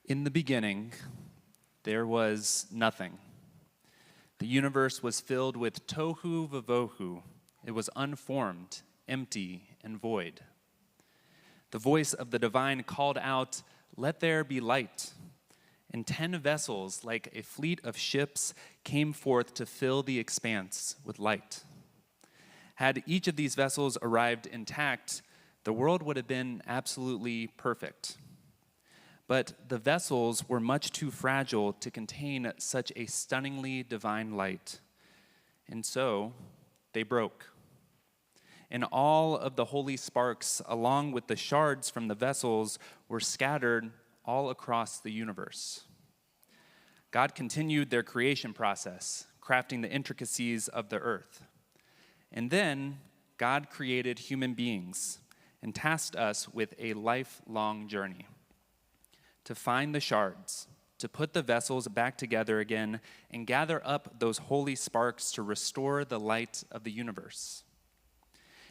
In the beginning, there was nothing. The universe was filled with tohu vavohu. It was unformed, empty, and void. The voice of the divine called out, "Let there be light." And 10 vessels, like a fleet of ships, came forth to fill the expanse with light. Had each of these vessels arrived intact, the world would have been absolutely perfect. But the vessels were much too fragile to contain such a stunningly divine light. And so they broke. And all of the holy sparks, along with the shards from the vessels, were scattered all across the universe. God continued their creation process, crafting the intricacies of the earth. And then God created human beings and tasked us with a lifelong journey to find the shards, to put the vessels back together again, and gather up those holy sparks to restore the light of the universe.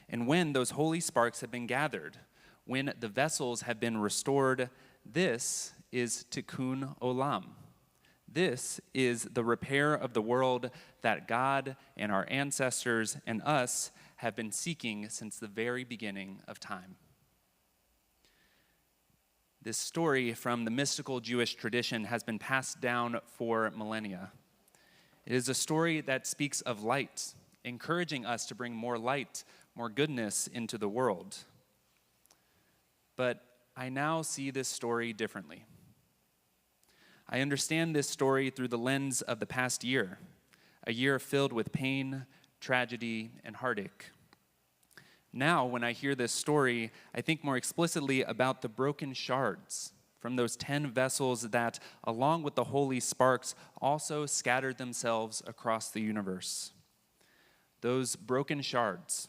And when those holy sparks have been gathered, when the vessels have been restored, this is tikkun olam. This is the repair of the world that God and our ancestors and us have been seeking since the very beginning of time. This story from the mystical Jewish tradition has been passed down for millennia. It is a story that speaks of light, encouraging us to bring more light, more goodness into the world. But I now see this story differently. I understand this story through the lens of the past year, a year filled with pain, tragedy, and heartache. Now, when I hear this story, I think more explicitly about the broken shards from those 10 vessels that, along with the holy sparks, also scattered themselves across the universe. Those broken shards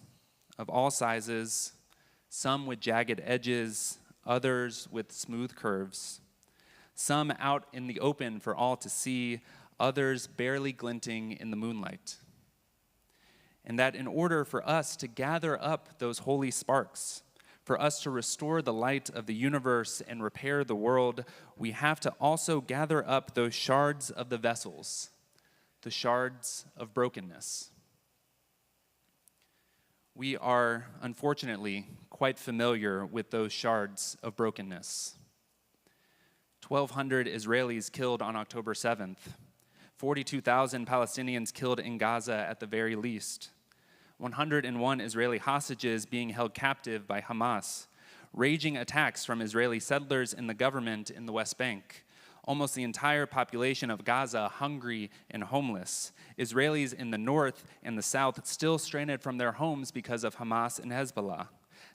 of all sizes, some with jagged edges, others with smooth curves, some out in the open for all to see, others barely glinting in the moonlight. And that in order for us to gather up those holy sparks, for us to restore the light of the universe and repair the world, we have to also gather up those shards of the vessels, the shards of brokenness. We are, unfortunately, quite familiar with those shards of brokenness. 1,200 Israelis killed on October 7th, 42,000 Palestinians killed in Gaza at the very least, 101 Israeli hostages being held captive by Hamas, raging attacks from Israeli settlers in the government in the West Bank, almost the entire population of Gaza hungry and homeless, Israelis in the north and the south still stranded from their homes because of Hamas and Hezbollah,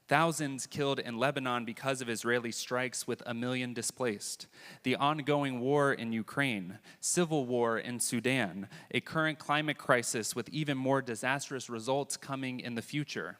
thousands killed in Lebanon because of Israeli strikes with 1 million displaced, the ongoing war in Ukraine, civil war in Sudan, a current climate crisis with even more disastrous results coming in the future.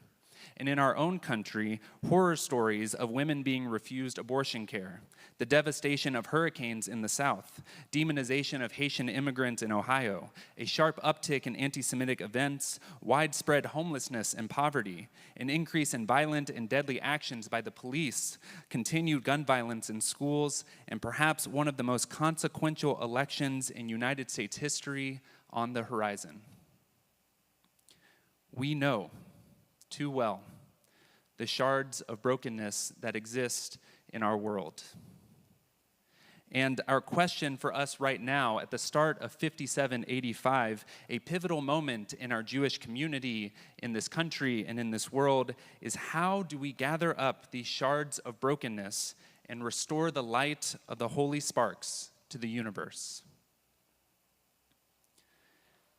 And in our own country, horror stories of women being refused abortion care, the devastation of hurricanes in the South, demonization of Haitian immigrants in Ohio, a sharp uptick in anti-Semitic events, widespread homelessness and poverty, an increase in violent and deadly actions by the police, continued gun violence in schools, and perhaps one of the most consequential elections in United States history on the horizon. We know too well the shards of brokenness that exist in our world. And our question for us right now, at the start of 5785, a pivotal moment in our Jewish community, in this country, and in this world, is how do we gather up these shards of brokenness and restore the light of the holy sparks to the universe?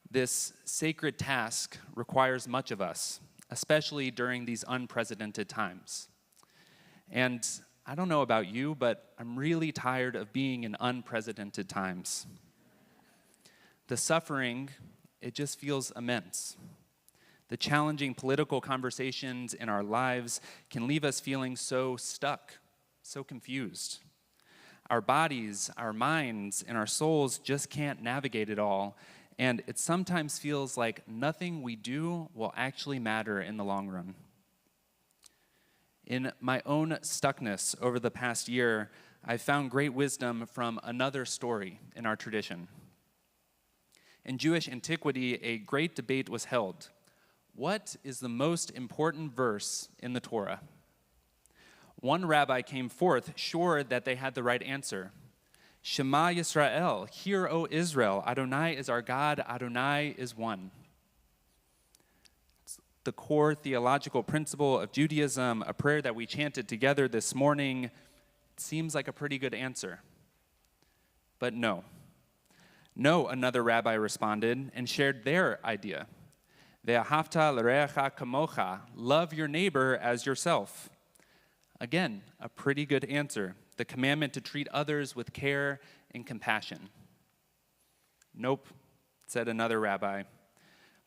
This sacred task requires much of us, especially during these unprecedented times. And I don't know about you, but I'm really tired of being in unprecedented times. The suffering, it just feels immense. The challenging political conversations in our lives can leave us feeling so stuck, so confused. Our bodies, our minds, and our souls just can't navigate it all, and it sometimes feels like nothing we do will actually matter in the long run. In my own stuckness over the past year, I found great wisdom from another story in our tradition. In Jewish antiquity, a great debate was held. What is the most important verse in the Torah? One rabbi came forth sure that they had the right answer. Shema Yisrael, hear, O Israel, Adonai is our God, Adonai is one. It's the core theological principle of Judaism, a prayer that we chanted together this morning. It seems like a pretty good answer. But no. No, another rabbi responded and shared their idea. Ve'ahavta l'reacha kamocha, love your neighbor as yourself. Again, a pretty good answer. The commandment to treat others with care and compassion. Nope, said another rabbi.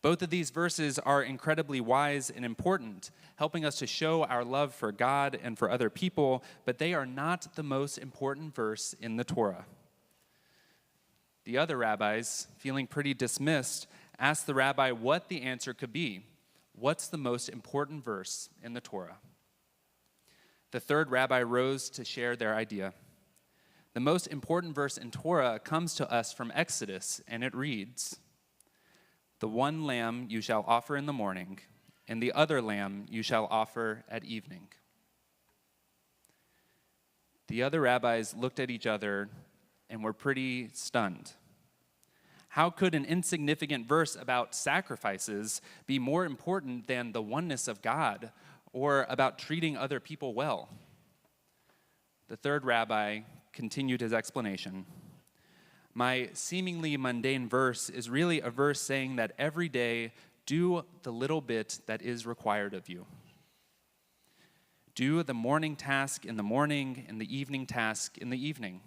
Both of these verses are incredibly wise and important, helping us to show our love for God and for other people, but they are not the most important verse in the Torah. The other rabbis, feeling pretty dismissed, asked the rabbi what the answer could be. What's the most important verse in the Torah? The third rabbi rose to share their idea. The most important verse in Torah comes to us from Exodus, and it reads, "The one lamb you shall offer in the morning, and the other lamb you shall offer at evening." The other rabbis looked at each other and were pretty stunned. How could an insignificant verse about sacrifices be more important than the oneness of God or about treating other people well? The third rabbi continued his explanation. My seemingly mundane verse is really a verse saying that every day, do the little bit that is required of you. Do the morning task in the morning and the evening task in the evening.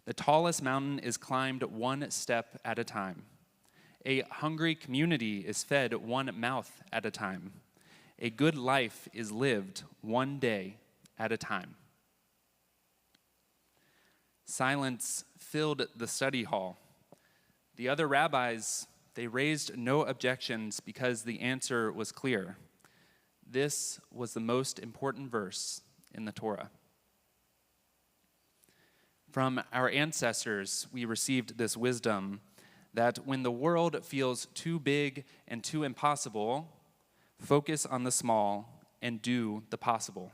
The tallest mountain is climbed one step at a time. A hungry community is fed one mouth at a time. A good life is lived one day at a time. Silence filled the study hall. The other rabbis, they raised no objections because the answer was clear. This was the most important verse in the Torah. From our ancestors, we received this wisdom that when the world feels too big and too impossible, focus on the small and do the possible.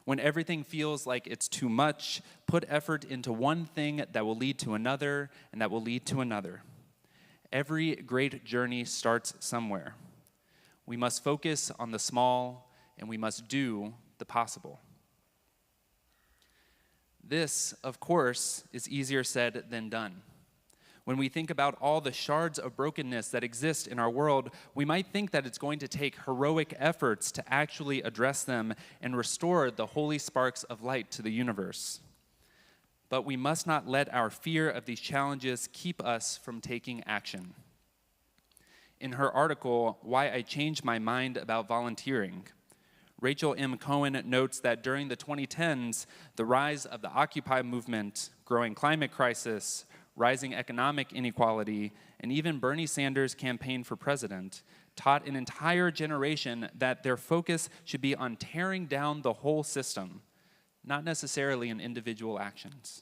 When everything feels like it's too much, put effort into one thing that will lead to another and that will lead to another. Every great journey starts somewhere. We must focus on the small and we must do the possible. This, of course, is easier said than done. When we think about all the shards of brokenness that exist in our world, we might think that it's going to take heroic efforts to actually address them and restore the holy sparks of light to the universe. But we must not let our fear of these challenges keep us from taking action. In her article, Why I Changed My Mind About Volunteering, Rachel M. Cohen notes that during the 2010s, the rise of the Occupy movement, growing climate crisis, rising economic inequality, and even Bernie Sanders' campaign for president taught an entire generation that their focus should be on tearing down the whole system, not necessarily in individual actions.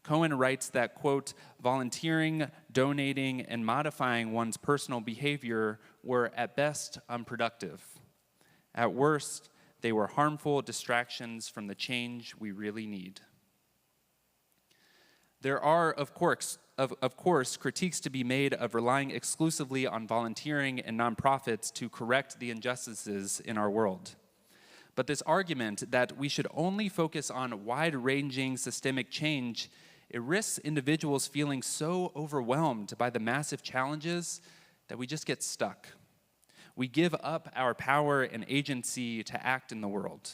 Cohen writes that, quote, volunteering, donating, and modifying one's personal behavior were at best unproductive. At worst, they were harmful distractions from the change we really need. There are, of course, critiques to be made of relying exclusively on volunteering and nonprofits to correct the injustices in our world. But this argument that we should only focus on wide-ranging systemic change, it risks individuals feeling so overwhelmed by the massive challenges that we just get stuck. We give up our power and agency to act in the world.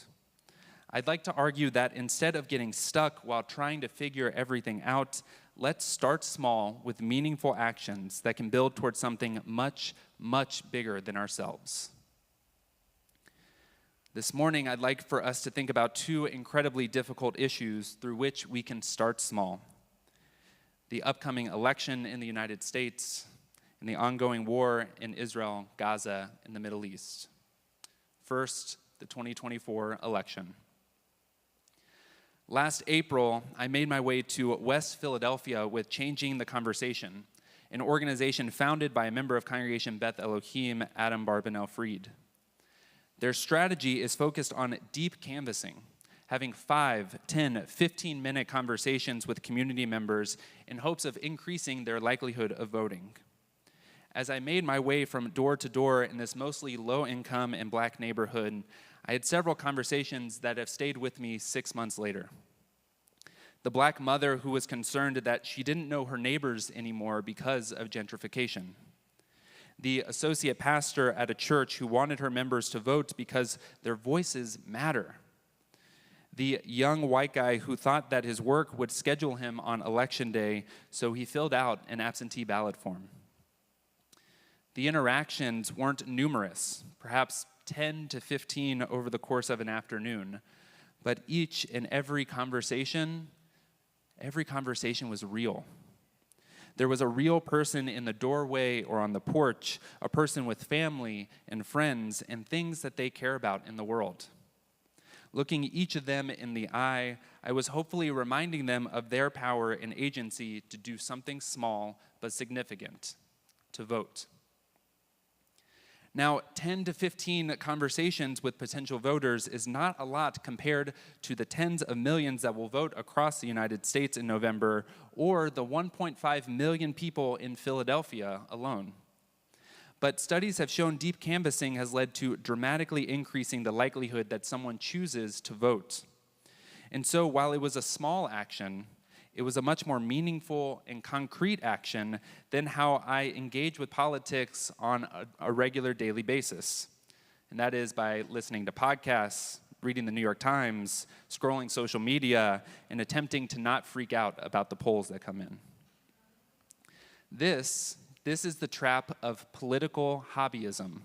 I'd like to argue that instead of getting stuck while trying to figure everything out, let's start small with meaningful actions that can build towards something much, much bigger than ourselves. This morning, I'd like for us to think about two incredibly difficult issues through which we can start small: the upcoming election in the United States and the ongoing war in Israel, Gaza, and the Middle East. First, the 2024 election. Last April, I made my way to West Philadelphia with Changing the Conversation, an organization founded by a member of Congregation Beth Elohim, Adam Barbanel-Fried. Their strategy is focused on deep canvassing, having 5, 10, 15-minute conversations with community members in hopes of increasing their likelihood of voting. As I made my way from door to door in this mostly low-income and Black neighborhood, I had several conversations that have stayed with me 6 months later. The Black mother who was concerned that she didn't know her neighbors anymore because of gentrification. The associate pastor at a church who wanted her members to vote because their voices matter. The young white guy who thought that his work would schedule him on election day, so he filled out an absentee ballot form. The interactions weren't numerous, perhaps 10 to 15 over the course of an afternoon, but each and every conversation was real. There was a real person in the doorway or on the porch, a person with family and friends and things that they care about in the world. Looking each of them in the eye, I was hopefully reminding them of their power and agency to do something small but significant, to vote. Now, 10 to 15 conversations with potential voters is not a lot compared to the tens of millions that will vote across the United States in November, or the 1.5 million people in Philadelphia alone. But studies have shown deep canvassing has led to dramatically increasing the likelihood that someone chooses to vote. And so while it was a small action, it was a much more meaningful and concrete action than how I engage with politics on a regular daily basis. And that is by listening to podcasts, reading the New York Times, scrolling social media, and attempting to not freak out about the polls that come in. This is the trap of political hobbyism,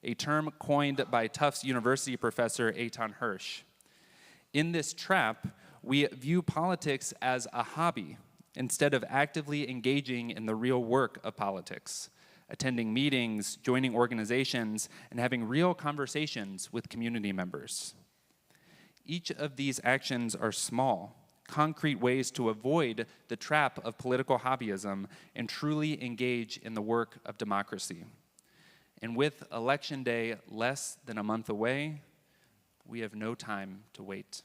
a term coined by Tufts University professor Eitan Hirsch. In this trap, we view politics as a hobby instead of actively engaging in the real work of politics, attending meetings, joining organizations, and having real conversations with community members. Each of these actions are small, concrete ways to avoid the trap of political hobbyism and truly engage in the work of democracy. And with Election Day less than a month away, we have no time to wait.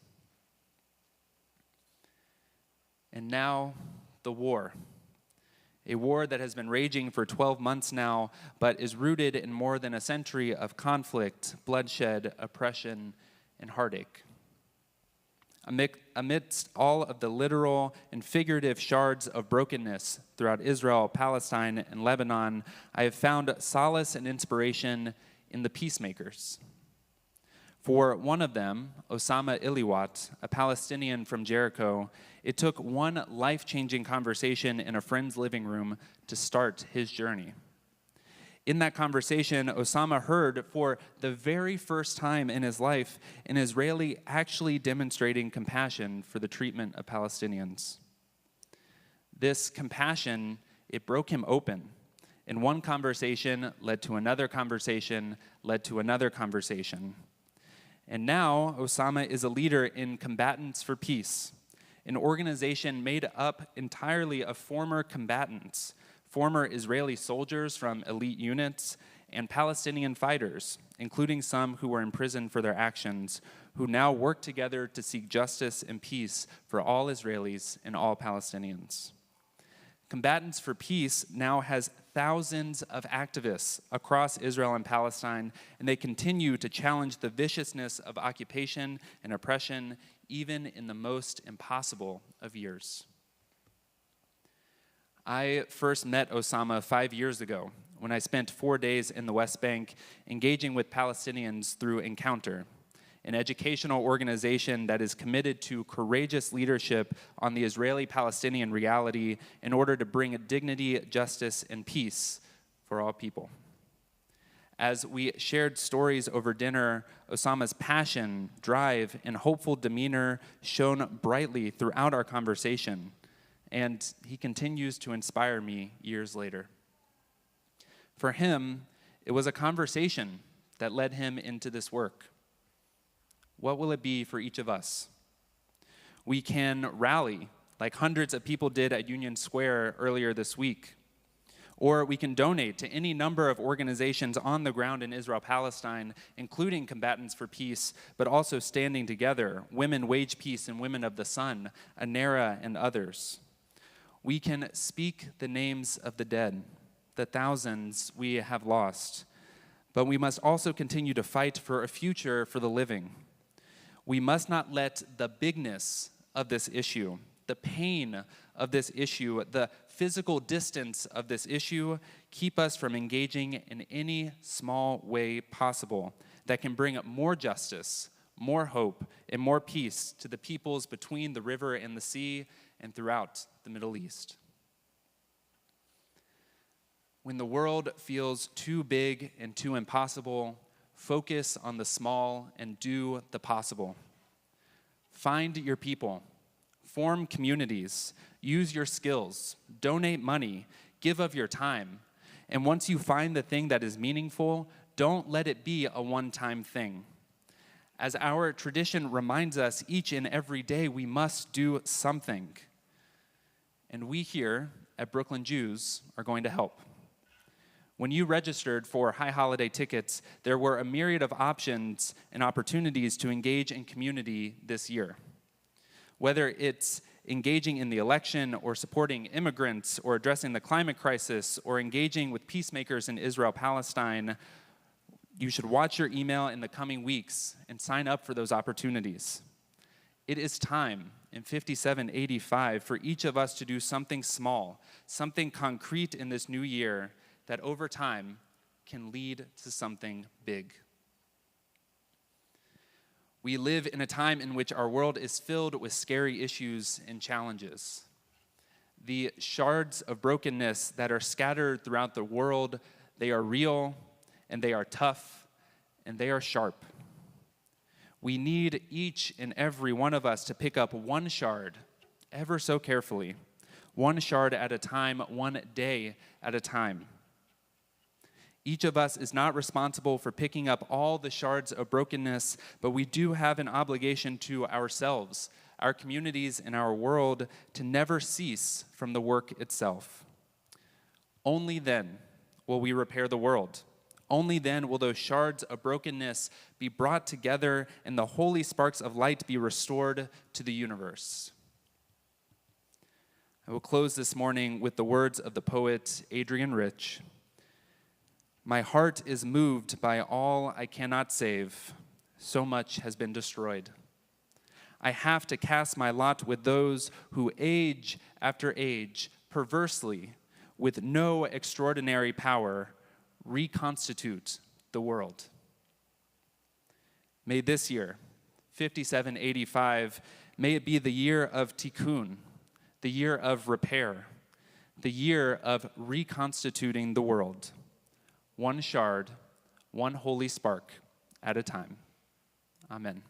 And now, the war. A war that has been raging for 12 months now, but is rooted in more than a century of conflict, bloodshed, oppression, and heartache. Amidst all of the literal and figurative shards of brokenness throughout Israel, Palestine, and Lebanon, I have found solace and inspiration in the peacemakers. For one of them, Osama Iliwat, a Palestinian from Jericho, it took one life-changing conversation in a friend's living room to start his journey. In that conversation, Osama heard for the very first time in his life an Israeli actually demonstrating compassion for the treatment of Palestinians. This compassion, it broke him open. And one conversation led to another conversation, led to another conversation. And now, Osama is a leader in Combatants for Peace, an organization made up entirely of former combatants, former Israeli soldiers from elite units, and Palestinian fighters, including some who were imprisoned for their actions, who now work together to seek justice and peace for all Israelis and all Palestinians. Combatants for Peace now has thousands of activists across Israel and Palestine, and they continue to challenge the viciousness of occupation and oppression, even in the most impossible of years. I first met Osama 5 years ago when I spent 4 days in the West Bank engaging with Palestinians through Encounter, an educational organization that is committed to courageous leadership on the Israeli-Palestinian reality in order to bring dignity, justice, and peace for all people. As we shared stories over dinner, Osama's passion, drive, and hopeful demeanor shone brightly throughout our conversation, and he continues to inspire me years later. For him, it was a conversation that led him into this work. What will it be for each of us? We can rally, like hundreds of people did at Union Square earlier this week. Or we can donate to any number of organizations on the ground in Israel-Palestine, including Combatants for Peace, but also Standing Together, Women Wage Peace and Women of the Sun, ANERA, and others. We can speak the names of the dead, the thousands we have lost, but we must also continue to fight for a future for the living. We must not let the bigness of this issue, the pain of this issue, the physical distance of this issue keep us from engaging in any small way possible that can bring more justice, more hope, and more peace to the peoples between the river and the sea and throughout the Middle East. When the world feels too big and too impossible, focus on the small and do the possible. Find your people. Form communities, use your skills, donate money, give of your time. And once you find the thing that is meaningful, don't let it be a one-time thing. As our tradition reminds us each and every day, we must do something. And we here at Brooklyn Jews are going to help. When you registered for High Holiday tickets, there were a myriad of options and opportunities to engage in community this year. Whether it's engaging in the election or supporting immigrants or addressing the climate crisis or engaging with peacemakers in Israel-Palestine, you should watch your email in the coming weeks and sign up for those opportunities. It is time in 5785 for each of us to do something small, something concrete in this new year that over time can lead to something big. We live in a time in which our world is filled with scary issues and challenges. The shards of brokenness that are scattered throughout the world, they are real, and they are tough, and they are sharp. We need each and every one of us to pick up one shard, ever so carefully, one shard at a time, one day at a time. Each of us is not responsible for picking up all the shards of brokenness, but we do have an obligation to ourselves, our communities, and our world to never cease from the work itself. Only then will we repair the world. Only then will those shards of brokenness be brought together and the holy sparks of light be restored to the universe. I will close this morning with the words of the poet Adrian Rich. My heart is moved by all I cannot save. So much has been destroyed. I have to cast my lot with those who age after age, perversely, with no extraordinary power, reconstitute the world. May this year, 5785, may it be the year of tikkun, the year of repair, the year of reconstituting the world. One shard, one holy spark at a time. Amen.